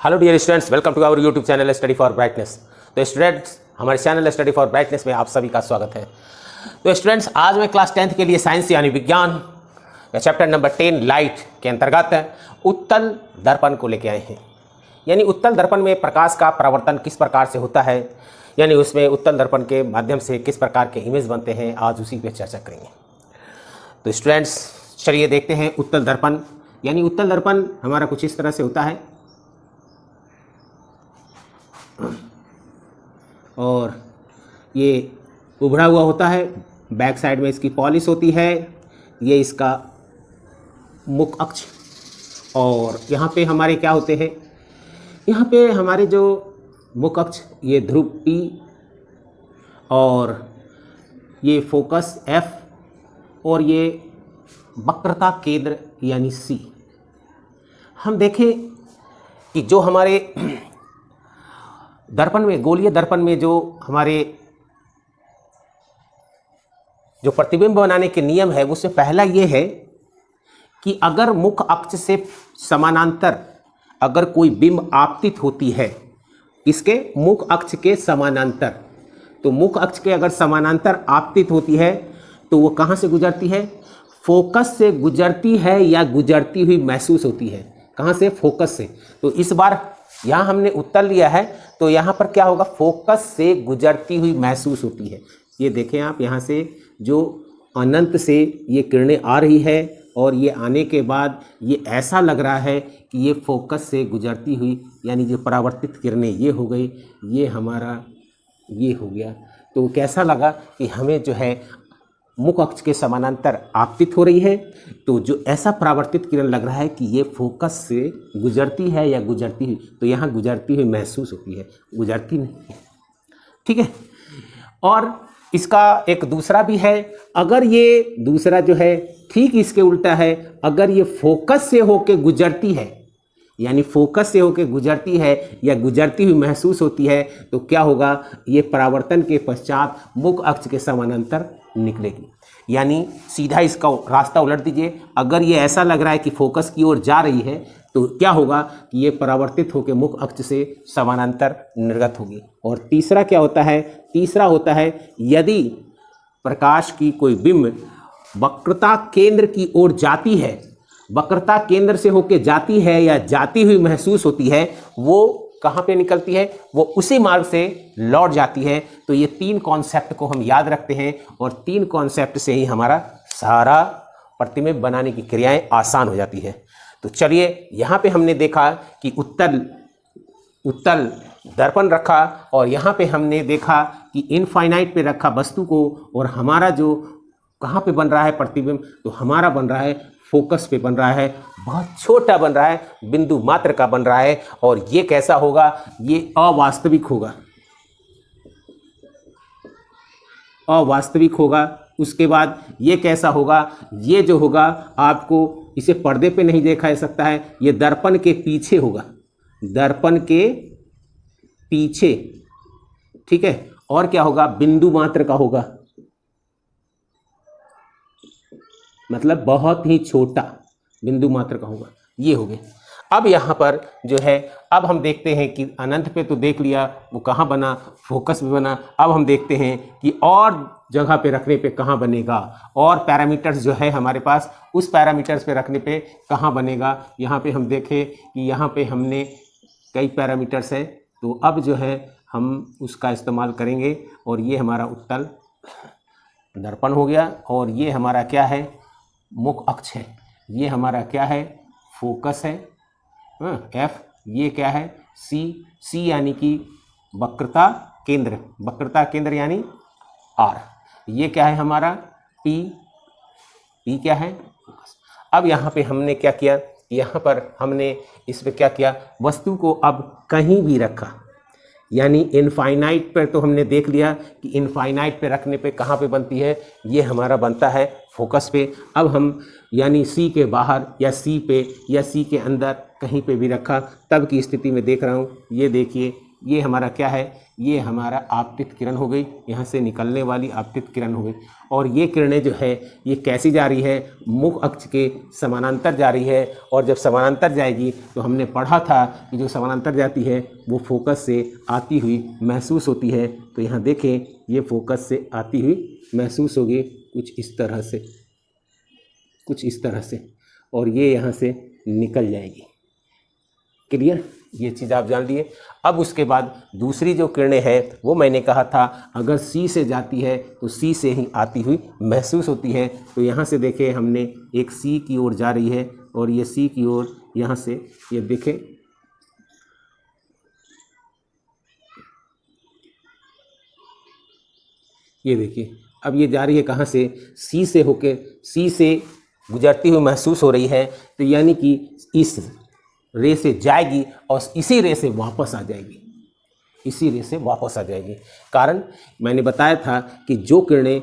Hello dear students, welcome to our YouTube channel study for brightness. तो students, हमारे channel study for brightness में आप सभी का स्वागत है। तो स्टूडेंट्स, आज मैं क्लास 10th के लिए साइंस यानी विज्ञान या चैप्टर नंबर 10 लाइट के अंतर्गत उत्तल दर्पण को लेके आए हैं। यानी उत्तल दर्पण में प्रकाश का परावर्तन किस प्रकार से होता है, यानी उसमें उत्तल दर्पण के माध्यम से किस प्रकार के इमेज बनते हैं, आज उसी पे चर्चा करेंगे। तो स्टूडेंट्स, चलिए देखते हैं उत्तल दर्पण। यानी उत्तल दर्पण हमारा कुछ इस तरह से होता है और ये उभरा हुआ होता है, बैक साइड में इसकी पॉलिश होती है, ये इसका मुख अक्ष। और यहाँ पे हमारे क्या होते हैं, यहाँ पे हमारे जो मुख अक्ष, ये ध्रुव P और ये फोकस F और ये वक्रता केंद्र यानी C। हम देखें कि जो हमारे दर्पण में, गोलीय दर्पण में जो हमारे जो प्रतिबिंब बनाने के नियम है, उसमें पहला ये है कि अगर मुख अक्ष से समानांतर अगर कोई बिंब आपतित होती है, इसके मुख अक्ष के समानांतर, तो मुख अक्ष के अगर समानांतर आपतित होती है तो वो कहाँ से गुजरती है, फोकस से गुजरती है या गुजरती हुई महसूस होती है। कहाँ से? फोकस से। तो इस बार यहाँ हमने उत्तर लिया है, तो यहाँ पर क्या होगा, फोकस से गुजरती हुई महसूस होती है। ये देखें आप, यहाँ से जो अनंत से ये किरणें आ रही है और ये आने के बाद ये ऐसा लग रहा है कि ये फोकस से गुजरती हुई, यानी जो परावर्तित किरणें ये हो गई, ये हमारा ये हो गया। तो कैसा लगा कि हमें जो है मुख अक्ष के समानांतर आपतित हो रही है, तो जो ऐसा परावर्तित किरण लग रहा है कि ये फोकस से गुजरती है या गुजरती हुई, तो यहाँ गुजरती हुई महसूस होती है, गुजरती नहीं है। ठीक है। और इसका एक दूसरा भी है, अगर ये दूसरा जो है ठीक इसके उल्टा है, अगर ये फोकस से होके गुजरती है, यानी फोकस से होके गुजरती है या गुजरती हुई महसूस होती है, तो क्या होगा, ये परावर्तन के पश्चात मुख अक्ष के समानांतर निकलेगी। यानी सीधा इसका रास्ता उलट दीजिए, अगर ये ऐसा लग रहा है कि फोकस की ओर जा रही है, तो क्या होगा कि ये परावर्तित होकर मुख अक्ष से समानांतर निर्गत होगी। और तीसरा क्या होता है, तीसरा होता है यदि प्रकाश की कोई बिंब वक्रता केंद्र की ओर जाती है, वक्रता केंद्र से होकर जाती है या जाती हुई महसूस होती है, वो कहाँ पे निकलती है, वो उसी मार्ग से लौट जाती है। तो ये तीन कॉन्सेप्ट को हम याद रखते हैं और तीन कॉन्सेप्ट से ही हमारा सारा प्रतिबिंब बनाने की क्रियाएं आसान हो जाती है। तो चलिए, यहाँ पे हमने देखा कि उत्तल दर्पण रखा और यहाँ पे हमने देखा कि इनफाइनाइट पे रखा वस्तु को, और हमारा जो कहाँ पे बन रहा है प्रतिबिंब, तो हमारा बन रहा है फोकस पे बन रहा है, बहुत छोटा बन रहा है, बिंदु मात्र का बन रहा है। और ये कैसा होगा, ये अवास्तविक होगा, अवास्तविक होगा। उसके बाद ये कैसा होगा, ये जो होगा आपको इसे पर्दे पे नहीं देखा जा सकता है, ये दर्पण के पीछे होगा, दर्पण के पीछे। ठीक है। और क्या होगा, बिंदु मात्र का होगा, मतलब बहुत ही छोटा बिंदु मात्र का होगा। ये हो गए। अब यहाँ पर जो है, अब हम देखते हैं कि अनंत पे तो देख लिया वो कहाँ बना, फोकस में बना। अब हम देखते हैं कि और जगह पे रखने पे कहाँ बनेगा, और पैरामीटर्स जो है हमारे पास, उस पैरामीटर्स पे रखने पे कहाँ बनेगा। यहाँ पे हम देखें कि यहाँ पे हमने कई पैरामीटर्स हैं, तो अब जो है हम उसका इस्तेमाल करेंगे। और ये हमारा उत्तल दर्पण हो गया, और ये हमारा क्या है, मुख अक्ष है। ये हमारा क्या है, फोकस है, F। ये क्या है, C यानी कि वक्रता केंद्र, वक्रता केंद्र यानी R। ये क्या है हमारा, P क्या है, फोकस। अब यहाँ पे हमने क्या किया, यहाँ पर हमने इस पे क्या किया, वस्तु को अब कहीं भी रखा। यानी इनफाइनाइट पर तो हमने देख लिया कि इनफाइनाइट पे रखने पे कहाँ पे बनती है, ये हमारा बनता है फोकस पे। अब हम यानी C के बाहर या C पे या C के अंदर कहीं पे भी रखा, तब की स्थिति में देख रहा हूँ, ये देखिए ये हमारा क्या है, ये हमारा आपतित किरण हो गई, यहाँ से निकलने वाली आपतित किरण हो गई। और ये किरणें जो है ये कैसी जा रही है, मुख अक्ष के समानांतर जा रही है। और जब समानांतर जाएगी तो हमने पढ़ा था कि जो समानांतर जाती है वो फोकस से आती हुई महसूस होती है। तो यहाँ देखें, ये फोकस से आती हुई महसूस होगी कुछ इस तरह से, कुछ इस तरह से, और ये यहाँ से निकल जाएगी। क्लियर, ये चीज़ आप जान लिए। अब उसके बाद दूसरी जो किरणें हैं वो मैंने कहा था अगर सी से जाती है तो सी से ही आती हुई महसूस होती है। तो यहाँ से देखें, हमने एक सी की ओर जा रही है और ये सी की ओर यहाँ से ये देखें, ये देखिए अब ये जा रही है कहाँ से, सी से होके, सी से गुजरती हुई महसूस हो रही है। तो यानी कि इस रे से जाएगी और इसी रे से वापस आ जाएगी, इसी रे से वापस आ जाएगी। कारण मैंने बताया था कि जो किरणें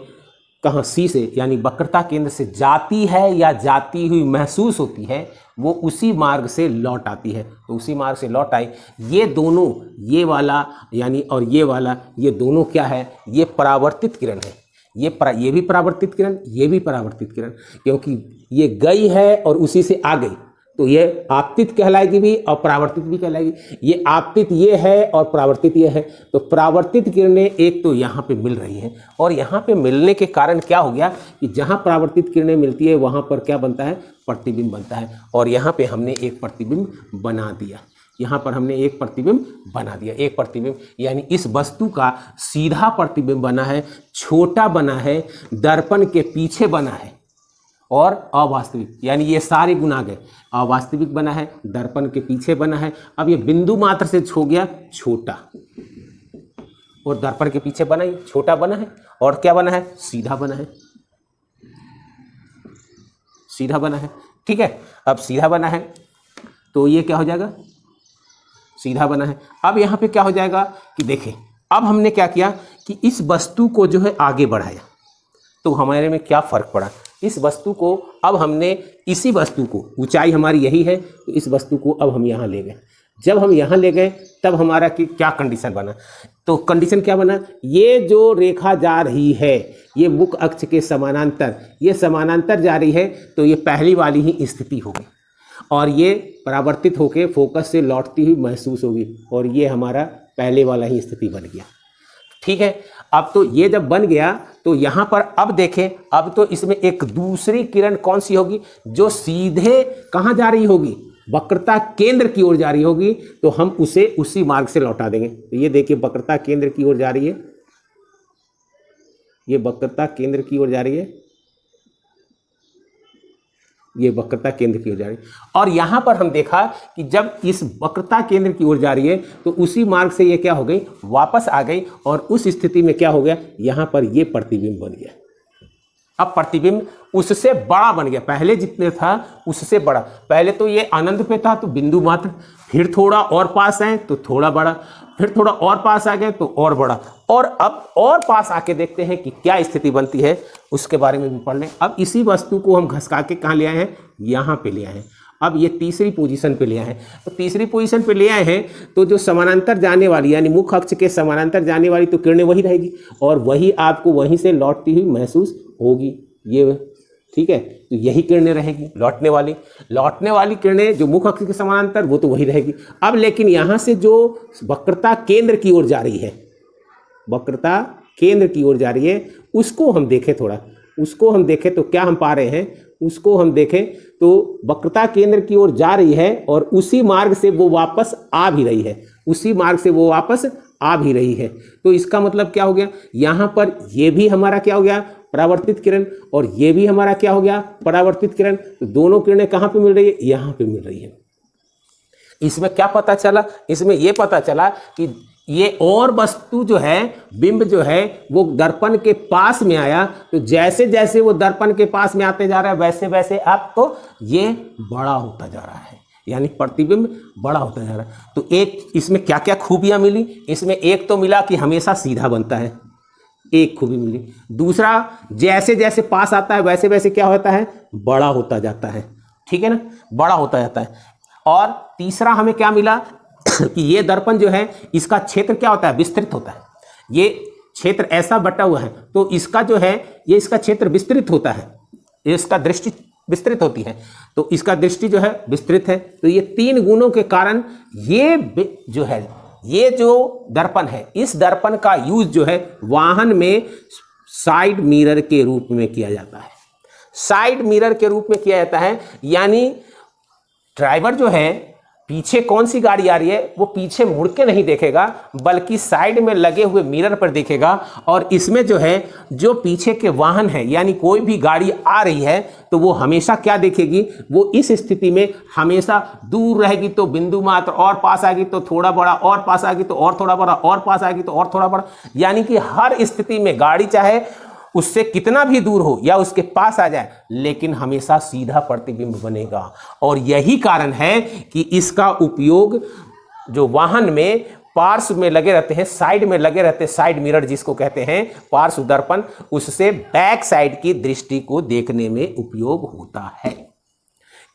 कहाँ सी से यानी वक्रता केंद्र से जाती है या जाती हुई महसूस होती है वो उसी मार्ग से लौट आती है। तो उसी मार्ग से लौट आई, ये दोनों, ये वाला यानी और ये वाला, ये दोनों क्या है, ये परावर्तित किरण है। ये भी परावर्तित किरण, ये भी परावर्तित किरण, क्योंकि ये गई है और उसी से आ गई तो ये आपतित कहलाएगी भी और परावर्तित भी कहलाएगी। ये आपतित ये है और परावर्तित ये है। तो परावर्तित किरणें एक तो यहाँ पे मिल रही हैं और यहाँ पे मिलने के कारण क्या हो गया कि जहाँ परावर्तित किरणें मिलती है वहाँ पर क्या बनता है, प्रतिबिंब बनता है। और यहाँ पे हमने एक प्रतिबिंब बना दिया, यहाँ पर हमने एक प्रतिबिंब बना दिया। एक प्रतिबिंब यानी इस वस्तु का सीधा प्रतिबिंब बना है, छोटा बना है, दर्पण के पीछे बना है और अवास्तविक, यानी ये सारे गुण आ गए। अवास्तविक बना है, दर्पण के पीछे बना है। अब ये बिंदु मात्र से हो गया छोटा और दर्पण के पीछे बना, छोटा बना है और क्या बना है, सीधा बना है, सीधा बना है। ठीक है, अब सीधा बना है तो ये क्या हो जाएगा, सीधा बना है। अब यहाँ पे क्या हो जाएगा कि देखें, अब हमने क्या किया कि इस वस्तु को जो है आगे बढ़ाया तो हमारे में क्या फर्क पड़ा। इस वस्तु को अब हमने, इसी वस्तु को, ऊंचाई हमारी यही है तो इस वस्तु को अब हम यहाँ ले गए। जब हम यहाँ ले गए तब हमारा कि क्या कंडीशन बना, तो कंडीशन क्या बना, ये जो रेखा जा रही है ये मुख अक्ष के समानांतर, ये समानांतर जा रही है तो ये पहली वाली ही स्थिति होगी और ये परावर्तित होकर फोकस से लौटती हुई महसूस होगी और ये हमारा पहले वाला ही स्थिति बन गया। ठीक है, अब तो ये जब बन गया तो यहाँ पर अब देखें, अब तो इसमें एक दूसरी किरण कौन सी होगी जो सीधे कहाँ जा रही होगी, वक्रता केंद्र की ओर जा रही होगी। तो हम उसे उसी मार्ग से लौटा देंगे। तो ये देखिए वक्रता केंद्र की ओर जा रही है, ये वक्रता केंद्र की ओर जा रही है, ये वक्रता केंद्र की ओर जा रही है। और यहाँ पर हम देखा कि जब इस वक्रता केंद्र की ओर जा रही है तो उसी मार्ग से ये क्या हो गई, वापस आ गई और उस स्थिति में क्या हो गया, यहाँ पर ये प्रतिबिंब बन गया। अब प्रतिबिंब उससे बड़ा बन गया, पहले जितने था उससे बड़ा। पहले तो ये अनंत पे था तो बिंदु मात्र, फिर थोड़ा और पास आए तो थोड़ा बड़ा, फिर थोड़ा और पास आ गए तो और बड़ा, और अब और पास आके देखते हैं कि क्या स्थिति बनती है, उसके बारे में भी पढ़ लें। अब इसी वस्तु को हम घसका के कहाँ ले आए हैं, यहाँ पे ले आए हैं। अब ये तीसरी पोजीशन पे ले आए हैं। तो तीसरी पोजीशन पे ले आए हैं तो जो समानांतर जाने वाली यानी मुख्य अक्ष के समानांतर जाने वाली तो किरणें वही रहेगी और वही आपको वहीं से लौटती हुई महसूस होगी, ये ठीक है। तो यही किरणें रहेगी लौटने वाली किरणें जो मुख्य अक्ष के समानांतर वो तो वही रहेगी। अब लेकिन यहाँ से जो वक्रता केंद्र की ओर जा रही है, वक्रता केंद्र की ओर जा रही है, उसको हम देखें थोड़ा, उसको हम देखें तो क्या हम पा रहे हैं, उसको हम देखें तो वक्रता केंद्र की ओर जा रही है और उसी मार्ग से वो वापस आ भी रही है, उसी मार्ग से वो वापस आ भी रही है। तो इसका मतलब क्या हो गया, यहाँ पर ये भी हमारा क्या हो गया, परावर्तित किरण, और ये भी हमारा क्या हो गया, परावर्तित किरण। तो दोनों किरणें कहाँ पे मिल रही है, यहाँ पे मिल रही है। इसमें क्या पता चला, इसमें ये पता चला कि ये और वस्तु जो है, बिंब जो है वो दर्पण के पास में आया, तो जैसे जैसे वो दर्पण के पास में आते जा रहा है वैसे वैसे अब तो ये बड़ा होता जा रहा है, यानी प्रतिबिंब बड़ा होता जा रहा है। तो एक इसमें क्या क्या खूबियां मिली, इसमें एक तो मिला कि हमेशा सीधा बनता है, एक खूबी मिली। दूसरा, जैसे जैसे पास आता है वैसे वैसे क्या होता है, बड़ा होता जाता है, ठीक है ना, बड़ा होता जाता है। और तीसरा हमें क्या मिला कि ये दर्पण जो है इसका क्षेत्र क्या होता है, विस्तृत होता है। ये क्षेत्र ऐसा बटा हुआ है तो इसका जो है ये इसका क्षेत्र विस्तृत होता है, इसका दृष्टि विस्तृत होती है, तो इसका दृष्टि जो है विस्तृत है। तो ये 3 गुणों के कारण ये जो है, ये जो दर्पण है, इस दर्पण का यूज जो है वाहन में साइड मिरर के रूप में किया जाता है। साइड मिरर के रूप में किया जाता है, यानी ड्राइवर जो है पीछे कौन सी गाड़ी आ रही है वो पीछे मुड़ के नहीं देखेगा, बल्कि साइड में लगे हुए मिरर पर देखेगा। और इसमें जो है जो पीछे के वाहन है, यानी कोई भी गाड़ी आ रही है तो वो हमेशा क्या देखेगी, वो इस स्थिति में हमेशा दूर रहेगी तो बिंदु मात्र, और पास आएगी तो थोड़ा बड़ा, और पास आएगी तो और थोड़ा बड़ा, और पास आएगी तो और थोड़ा बड़ा, यानी कि हर स्थिति में गाड़ी चाहे उससे कितना भी दूर हो या उसके पास आ जाए, लेकिन हमेशा सीधा प्रतिबिंब बनेगा। और यही कारण है कि इसका उपयोग जो वाहन में पार्श्व में लगे रहते हैं, साइड में लगे रहते हैं, साइड मिरर जिसको कहते हैं, पार्श्व दर्पण, उससे बैक साइड की दृष्टि को देखने में उपयोग होता है।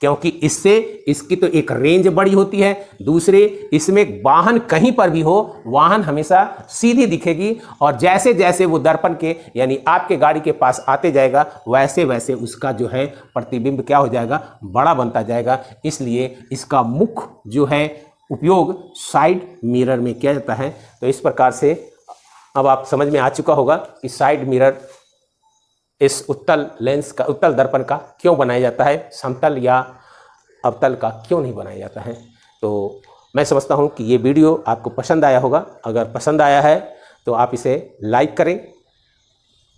क्योंकि इससे इसकी तो एक रेंज बड़ी होती है, दूसरे इसमें वाहन कहीं पर भी हो, वाहन हमेशा सीधी दिखेगी, और जैसे जैसे वो दर्पण के यानी आपके गाड़ी के पास आते जाएगा वैसे वैसे उसका जो है प्रतिबिंब क्या हो जाएगा, बड़ा बनता जाएगा। इसलिए इसका मुख्य जो है उपयोग साइड मिरर में किया जाता है। तो इस प्रकार से अब आप समझ में आ चुका होगा कि साइड मिरर इस उत्तल लेंस का, उत्तल दर्पण का क्यों बनाया जाता है, समतल या अवतल का क्यों नहीं बनाया जाता है। तो मैं समझता हूं कि ये वीडियो आपको पसंद आया होगा। अगर पसंद आया है तो आप इसे लाइक करें,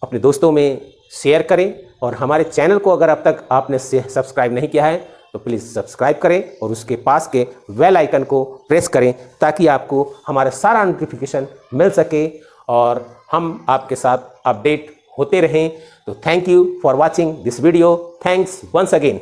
अपने दोस्तों में शेयर करें, और हमारे चैनल को अगर अब तक आपने सब्सक्राइब नहीं किया है तो प्लीज़ सब्सक्राइब करें और उसके पास के बेल आइकन को प्रेस करें, ताकि आपको हमारा सारा नोटिफिकेशन मिल सके और हम आपके साथ अपडेट होते रहें। तो thank you for watching this video. Thanks once again.